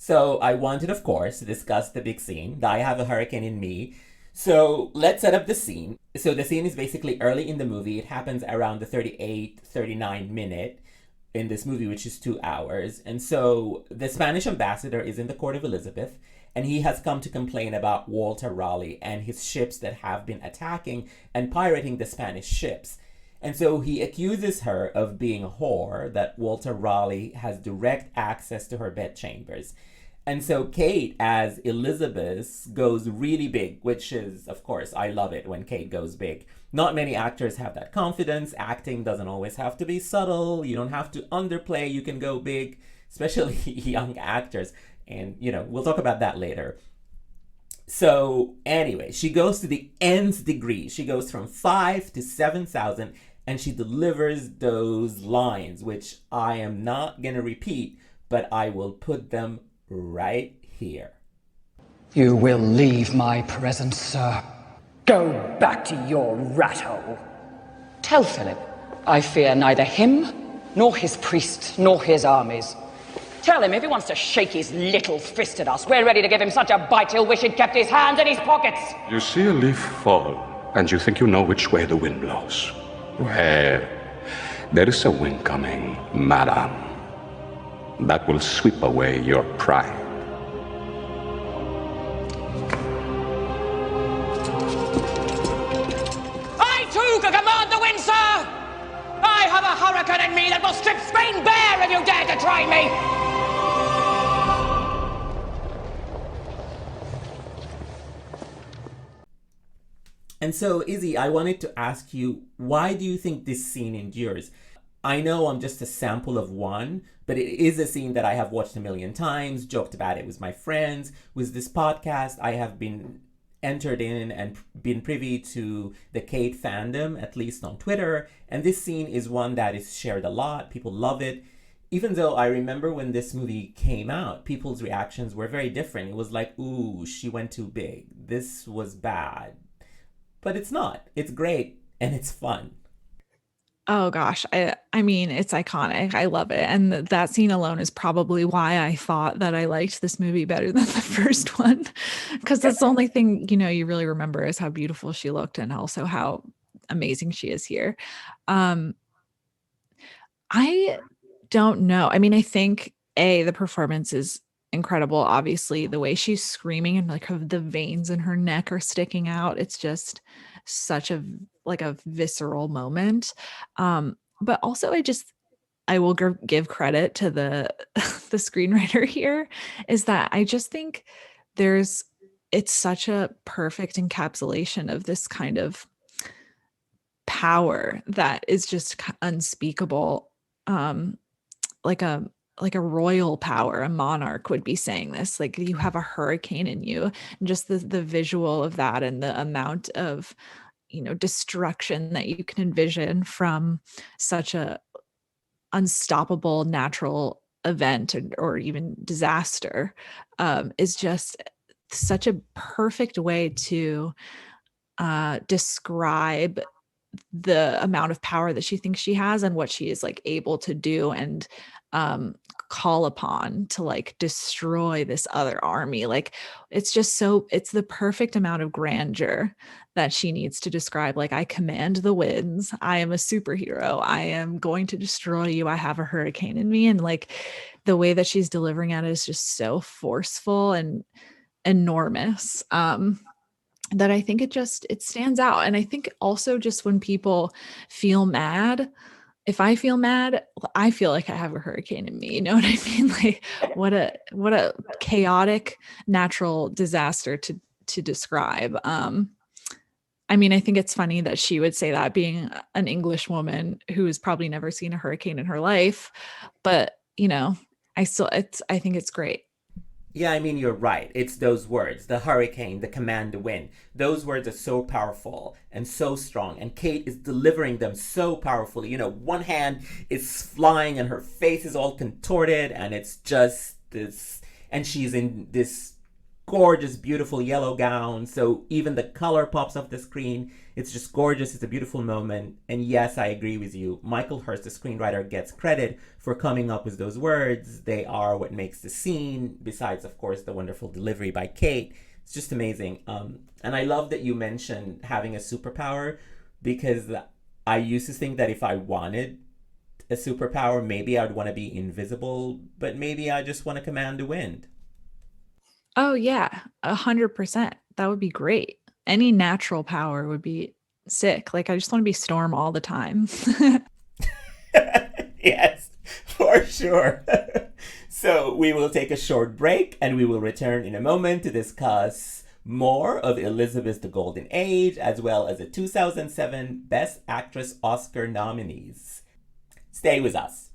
So I wanted, of course, to discuss the big scene. I have a hurricane in me. So let's set up the scene. So the scene is basically early in the movie. It happens around the 38, 39 minute in this movie, which is 2 hours. And so the Spanish ambassador is in the court of Elizabeth, and he has come to complain about Walter Raleigh and his ships that have been attacking and pirating the Spanish ships. And so he accuses her of being a whore, that Walter Raleigh has direct access to her bedchambers. And so Cate, as Elizabeth, goes really big, which is, of course, I love it when Cate goes big. Not many actors have that confidence. Acting doesn't always have to be subtle. You don't have to underplay. You can go big, especially young actors. And, we'll talk about that later. So anyway, she goes to the nth degree. She goes from 5 to 7,000, and she delivers those lines, which I am not going to repeat, but I will put them right here. You will leave my presence, sir. Go back to your rat hole. Tell Philip I fear neither him, nor his priest, nor his armies. Tell him if he wants to shake his little fist at us, we're ready to give him such a bite he'll wish he'd kept his hands in his pockets. You see a leaf fall, and you think you know which way the wind blows. Well, there is a wind coming, madam, that will sweep away your pride. I too can command the wind, sir! I have a hurricane in me that will strip Spain bare if you dare to try me! And so, Izzy, I wanted to ask you, why do you think this scene endures? I know I'm just a sample of one, but it is a scene that I have watched a million times, joked about it with my friends. With this podcast, I have been entered in and been privy to the Cate fandom, at least on Twitter. And this scene is one that is shared a lot. People love it. Even though I remember when this movie came out, people's reactions were very different. It was like, ooh, she went too big. This was bad. But it's not. It's great and it's fun. Oh gosh, I mean, it's iconic. I love it. And that scene alone is probably why I thought that I liked this movie better than the first one. Because that's the only thing, you really remember is how beautiful she looked and also how amazing she is here. I don't know. I mean, I think the performance is incredible. Obviously, the way she's screaming and like the veins in her neck are sticking out. It's just such a visceral moment. But also I will give credit to the the screenwriter here, is that I just think it's such a perfect encapsulation of this kind of power that is just unspeakable. Like a royal power, a monarch would be saying this, like you have a hurricane in you, and just the visual of that and the amount of, destruction that you can envision from such a unstoppable natural event or even disaster, is just such a perfect way to describe the amount of power that she thinks she has and what she is like able to do and call upon to like destroy this other army. Like it's the perfect amount of grandeur that she needs to describe. Like, I command the winds, I am a superhero, I am going to destroy you, I have a hurricane in me. And like the way that she's delivering it is just so forceful and enormous, that I think it stands out. And I think also just when people feel mad, if I feel mad, I feel like I have a hurricane in me. You know what I mean? Like what a chaotic natural disaster to describe. I mean, I think it's funny that she would say that, being an English woman who has probably never seen a hurricane in her life, but I think it's great. Yeah, I mean, you're right. It's those words, the hurricane, the command, the wind. Those words are so powerful and so strong. And Cate is delivering them so powerfully. One hand is flying and her face is all contorted and it's just this, and she's in this gorgeous, beautiful yellow gown. So even the color pops off the screen. It's just gorgeous. It's a beautiful moment. And yes, I agree with you. Michael Hurst, the screenwriter, gets credit for coming up with those words. They are what makes the scene, besides, of course, the wonderful delivery by Cate. It's just amazing. And I love that you mentioned having a superpower, because I used to think that if I wanted a superpower, maybe I'd want to be invisible, but maybe I just want to command the wind. Oh yeah, 100%. That would be great. Any natural power would be sick. Like I just want to be Storm all the time. Yes, for sure. So we will take a short break and we will return in a moment to discuss more of Elizabeth the Golden Age, as well as the 2007 Best Actress Oscar nominees. Stay with us.